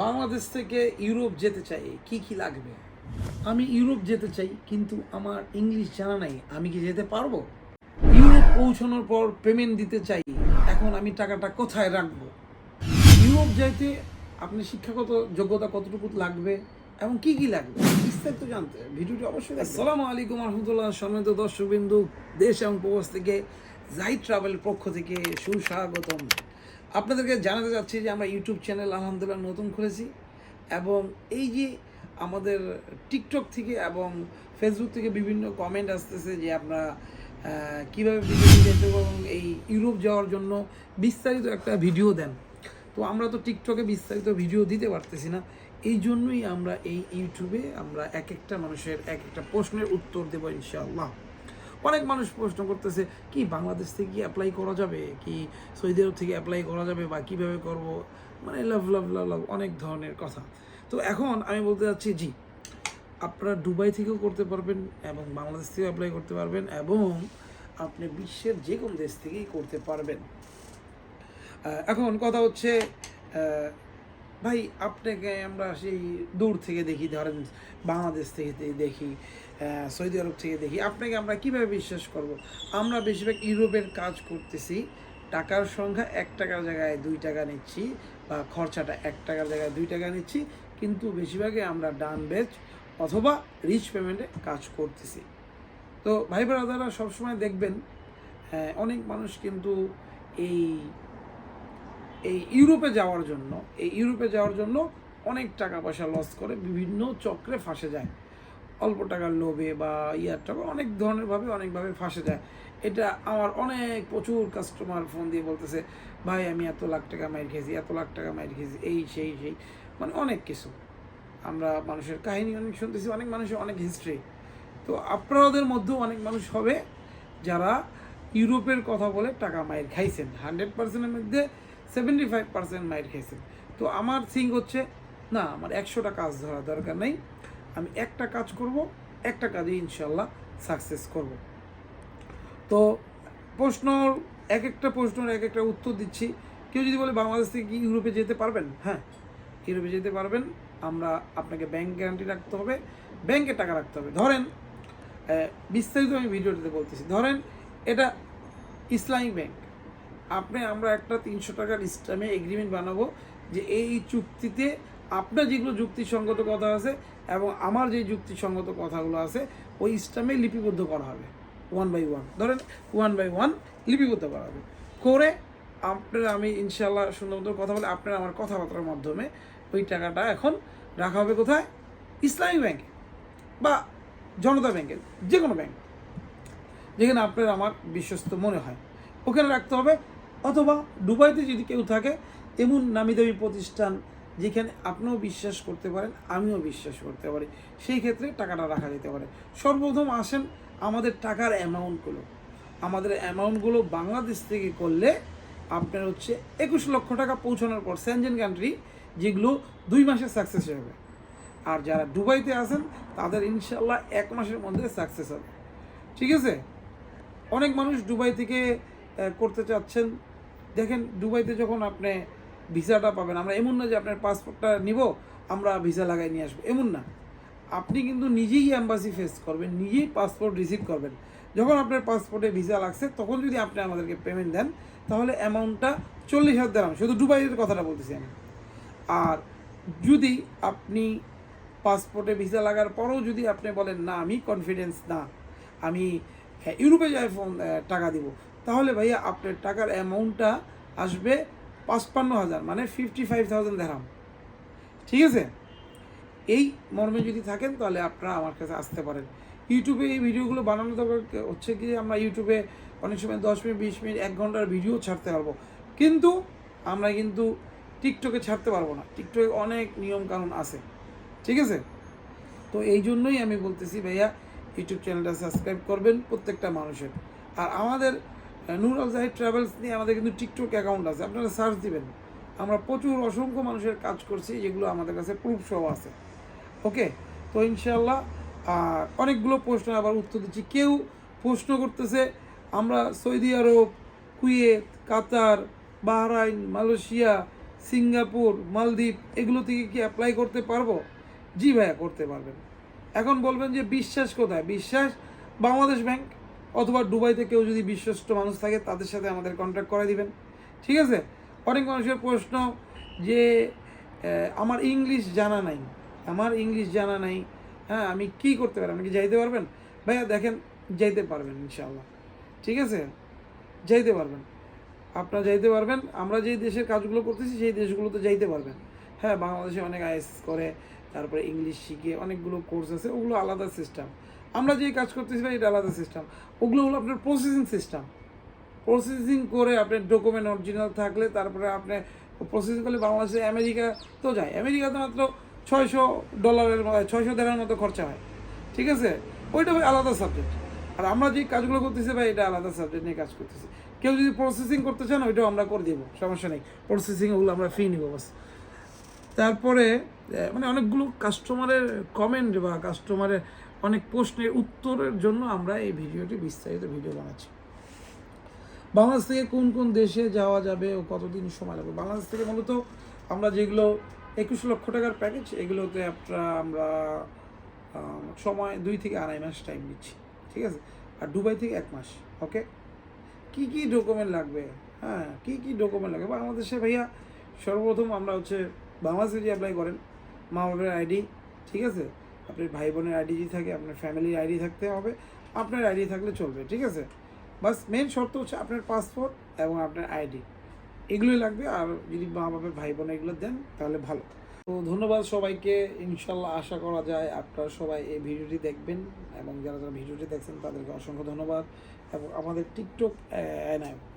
বাংলাদেশ থেকে ইউরোপ যেতে চাই, কি কি লাগবে? আমি ইউরোপ যেতে চাই, কিন্তু আমার ইংলিশ জানা নাই। আমি কি যেতে পারবো? ইউরোপ পৌঁছানোর পর পেমেন্ট দিতে চাই, এখন আমি টাকাটা কোথায় রাখবো? ইউরোপ যাইতে আপনি শিক্ষাগত যোগ্যতা কতটুকু লাগবে এবং কি কি লাগবে বিস্তারিত জানতে ভিডিওটি অবশ্যই দেখবেন। আসসালামু আলাইকুম রহমতুল্লাহ, সম্মানিত দর্শকবৃন্দু, দেশ এবং প্রবাস থেকে জাহিদ ট্রাভেল পক্ষ থেকে সুস্বাগতম। আপনাদেরকে জানাতে চাচ্ছি যে আমরা ইউটিউব চ্যানেল আলহামদুলিল্লাহ নতুন খুলেছি, এবং এই যে আমাদের টিকটক থেকে এবং ফেসবুক থেকে বিভিন্ন কমেন্ট আসতেছে যে আপনারা কীভাবে ভিডিও যেতে এবং এই ইউরোপ যাওয়ার জন্য বিস্তারিত একটা ভিডিও দেন। তো আমরা তো টিকটকে বিস্তারিত ভিডিও দিতে পারতেছি না, এই জন্যই আমরা এই ইউটিউবে আমরা এক একটা মানুষের এক একটা প্রশ্নের উত্তর দেবো ইনশাআল্লাহ। অনেক মানুষ প্রশ্ন করতেছে কি বাংলাদেশ থেকে কি অ্যাপ্লাই করা যাবে, কি সৌদি আরব থেকে অ্যাপ্লাই করা যাবে, বা কীভাবে করব, মানে লাভ লাভ লাভ লাভ অনেক ধরনের কথা। তো এখন আমি বলতে চাচ্ছি জি, আপনারা দুবাই থেকেও করতে পারবেন এবং বাংলাদেশ থেকেও অ্যাপ্লাই করতে পারবেন, এবং আপনি বিশ্বের যে কোনো দেশ থেকেই করতে পারবেন। এখন কথা হচ্ছে ভাই, আপনাকে আমরা সেই দূর থেকে দেখি, ধরেন বাংলাদেশ থেকে দেখি, সৌদি আরব থেকে দেখি, আপনাকে আমরা কিভাবে বিশ্বাস করব? আমরা বেশিরভাগ ইউরোপের কাজ করতেছি, টাকার সংখ্যা 1 টাকার জায়গায় 2 টাকা নিচ্ছি, বা খরচাটা 1 টাকার জায়গায় 2 টাকা নিচ্ছি, কিন্তু বেশিরভাগই আমরা ডান বেচ অথবা রিচ পেমেন্টে কাজ করতেছি। তো ভাই ব্রাদাররা সবসময় দেখবেন অনেক মানুষ কিন্তু এই এই ইউরোপে যাওয়ার জন্য অনেক টাকা পয়সা লস করে, বিভিন্ন চক্রে ফাঁসে যায়, অল্প টাকার লোভে বা টাকা অনেক অনেকভাবে ফাঁসে যায়। এটা আমার প্রচুর কাস্টমার ফোন দিয়ে বলতেছে, ভাই আমি এত লাখ টাকা মাইর খেয়েছি, এত লাখ টাকা মাইর খেয়েছি, এই সেই সেই, মানে অনেক কিছু আমরা মানুষের কাহিনী অনেক শুনতেছি, অনেক মানুষের অনেক হিস্ট্রি। তো আপনাদের মধ্যেও অনেক মানুষ হবে যারা ইউরোপের কথা বলে টাকা মাইর খাইছেন, 100%-এর মধ্যে 75% মাইর খাইছেন। তো আমার থিঙ্ক হচ্ছে না, আমার 100টা কাজ ধরা দরকার নেই, আমি একটা কাজ করব, একটা কাজে ইনশাল্লাহ সাকসেস করব। তো এক একটা প্রশ্নের এক একটা উত্তর দিচ্ছি। কেউ যদি বলে বাংলাদেশ থেকে কি ইউরোপে যেতে পারবেন? হ্যাঁ, ইউরোপে যেতে পারবেন। আপনাকে ব্যাংক গ্যারান্টি রাখতে হবে, ব্যাংকে টাকা রাখতে হবে। ধরেন বিস্তারিত আমি ভিডিওটিতে বলতেছি, ধরেন এটা ইসলামিক ব্যাংক, আমরা একটা 300 টাকার ইসলামে এগ্রিমেন্ট বানাবো যে এই চুক্তিতে আপনার যেগুলো যুক্তিসঙ্গত কথা আছে এবং আমার যে যুক্তিসঙ্গত কথাগুলো আছে ওই ইসলামে লিপিবদ্ধ করা হবে 1 by 1, ধরেন 1 by 1 লিপিবদ্ধ করা হবে করে আমি ইনশাল্লাহ সুন্দর মতো কথা বলে আপনারা আমার কথাবার্তার মাধ্যমে ওই টাকাটা এখন রাখা হবে কোথায়? ইসলামিক ব্যাংকে বা জনতা ব্যাংকে, যে কোনো ব্যাংক যেখানে আপনার আমার বিশ্বস্ত মনে হয় ওখানে রাখতে হবে। অথবা দুবাইতে যদি কেউ থাকে, এমন নামি দামি প্রতিষ্ঠান যেখানে আপনিও বিশ্বাস করতে পারেন, আমিও বিশ্বাস করতে পারি, সেই ক্ষেত্রে টাকাটা রাখা যেতে পারে। সর্বপ্রথম আসেন আমাদের টাকার অ্যামাউন্টগুলো বাংলাদেশ থেকে করলে আপনার হচ্ছে 21 লক্ষ টাকা পৌঁছানোর পর সেনজেন কান্ট্রি, যেগুলো 2 মাসে সাকসেস হবে। আর যারা দুবাইতে আছেন তাদের ইনশাল্লাহ 1 মাসের মধ্যে সাকসেস হবে। ঠিক আছে? অনেক মানুষ দুবাই থেকে করতে চাচ্ছেন। দেখেন, দুবাইতে যখন আপনি ভিসাটা পাবেন, আমরা এমন না যে আপনার পাসপোর্টটা নিব আমরা ভিসা লাগাই নিয়ে আসবো, এমন না। আপনি কিন্তু নিজেই অ্যাম্বাসি ফেস করবেন, নিজেই পাসপোর্ট রিসিভ করবেন। যখন আপনার পাসপোর্টে ভিসা লাগছে তখন যদি আপনি আমাদেরকে পেমেন্ট দেন, তাহলে অ্যামাউন্টটা 40,000 দিরহাম, শুধু দুবাইয়ের কথাটা বলতেছি আমি। আর যদি আপনি পাসপোর্টে ভিসা লাগার পরেও যদি আপনি বলেন না আমি কনফিডেন্স না, আমি ইউরোপে যাই টাকা দিব, তাহলে ভাইয়া আপনার টাকার অ্যামাউন্টটা আসবে 55,000, মানে 55,000 দিরহাম। ঠিক আছে? এই মর্মে যদি থাকেন তাহলে আপনারা আমার কাছে আসতে পারেন। ইউটিউবে এই ভিডিওগুলো বানানো দরকার হচ্ছে কি, আমরা ইউটিউবে অনেক সময় 10 মিনিট 20 মিনিট 1 ঘন্টার ভিডিও ছাড়তে পারবো, কিন্তু আমরা টিকটকে ছাড়তে পারবো না। টিকটকে অনেক নিয়মকানুন আছে। ঠিক আছে? তো এই জন্যই আমি বলতেছি ভাইয়া, ইউটিউব চ্যানেলটা সাবস্ক্রাইব করবেন প্রত্যেকটা মানুষের। আর আমাদের নূর আল জাহিদ ট্রাভেলস নিয়ে আমাদের কিন্তু টিকটক অ্যাকাউন্ট আছে, আপনারা সার্চ দিবেন। আমরা প্রচুর অসংখ্য মানুষের কাজ করছি, যেগুলো আমাদের কাছে প্রুফ সহ আছে। ওকে? তো ইনশাআল্লাহ অনেকগুলো প্রশ্ন আবার উত্তর দিচ্ছি। কেউ প্রশ্ন করতেছে আমরা সৌদি আরব, কুয়েত, কাতার, বাহরাইন, মালয়েশিয়া, সিঙ্গাপুর, মালদ্বীপ এগুলো থেকে কি অ্যাপ্লাই করতে পারবো? জি ভাইয়া, করতে পারবেন। এখন বলবেন যে বিশ্বাস কোথায়? বিশ্বাস বাংলাদেশ ব্যাংক অথবা দুবাইতে কেউ যদি বিশ্বস্ত মানুষ থাকে তাদের সাথে আমাদের কন্ট্যাক্ট করে দিবেন, ঠিক আছে? অনেক মানুষের প্রশ্ন যে আমার ইংলিশ জানা নাই, হ্যাঁ আমি কি করতে পারি, আপনি কি যাইতে পারবেন? ভাইয়া দেখেন, যাইতে পারবেন ইনশাআল্লাহ, ঠিক আছে? যাইতে পারবেন, আপনারা যাইতে পারবেন। আমরা যেই দেশের কাজগুলো করতেছি সেই দেশগুলোতে যাইতে পারবেন। হ্যাঁ, বাংলাদেশে অনেক আইএস করে, তারপরে ইংলিশ শিখে অনেকগুলো কোর্স আছে, ওগুলো আলাদা সিস্টেম। আমরা যেই কাজ করতেছি ভাই এটা আলাদা সিস্টেম। ওগুলো হলো আপনার প্রসেসিং সিস্টেম। প্রসেসিং করে আপনার ডকুমেন্ট অরিজিনাল থাকলে তারপরে আপনি প্রসেসিং করলে বাংলাদেশে আমেরিকা তো যায়, আমেরিকাতে মাত্র $600 $600 মতো খরচা হয়, ঠিক আছে? ওইটা ভাই আলাদা সাবজেক্ট। আর আমরা যে কাজগুলো করতেছি ভাই এটা আলাদা সাবজেক্ট নিয়ে কাজ করতেছি। কেউ যদি প্রসেসিং করতে চান ওইটাও আমরা করে দেবো, সমস্যা নেই। প্রসেসিং ওগুলো আমরা ফি নিব বাস। তারপরে মানে অনেকগুলো কাস্টমারের কমেন্ট বা কাস্টমারের অনেক প্রশ্নের উত্তরের জন্য আমরা এই ভিডিওটি বিস্তারিত ভিডিও বানাচ্ছি। বাংলাদেশ থেকে কোন কোন দেশে যাওয়া যাবে ও কতদিন সময় লাগবে? বাংলাদেশ থেকে মূলত আমরা যেগুলো 21 লক্ষ টাকার প্যাকেজ, এগুলোতে আমরা সময় 2 থেকে 2.5 মাস টাইম নিচ্ছি, ঠিক আছে? আর দুবাই থেকে 1 মাস। ওকে, কি কি ডকুমেন্ট লাগবে? হ্যাঁ, কি কি ডকুমেন্ট লাগবে বাংলাদেশে ভাইয়া? সর্বপ্রথম আমরা বাংলাদেশে যদি অ্যাপ্লাই করেন, মা বাবার আইডি, ঠিক আছে? আপনার ভাই বোনের আইডি যদি থাকে, আপনার ফ্যামিলির আইডি থাকতে হবে, আপনার আইডি থাকলে চলবে, ঠিক আছে? বাস মেন শর্ত হচ্ছে আপনার পাসপোর্ট এবং আপনার আইডি, এগুলোই লাগবে। আর যদি মা বাবার ভাই বোন এগুলো দেন তাহলে ভালো। তো ধন্যবাদ সবাইকে। ইনশাল্লাহ আশা করা যায় আপনারা সবাই এই ভিডিওটি দেখবেন, এবং যারা যারা ভিডিওটি দেখছেন তাদেরকে অসংখ্য ধন্যবাদ। এবং আমাদের টিকটক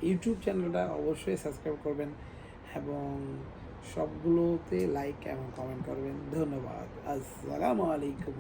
ইউটিউব চ্যানেলটা অবশ্যই সাবস্ক্রাইব করবেন এবং সবগুলোতে লাইক এবং কমেন্ট করবেন। ধন্যবাদ। আসসালামু আলাইকুম।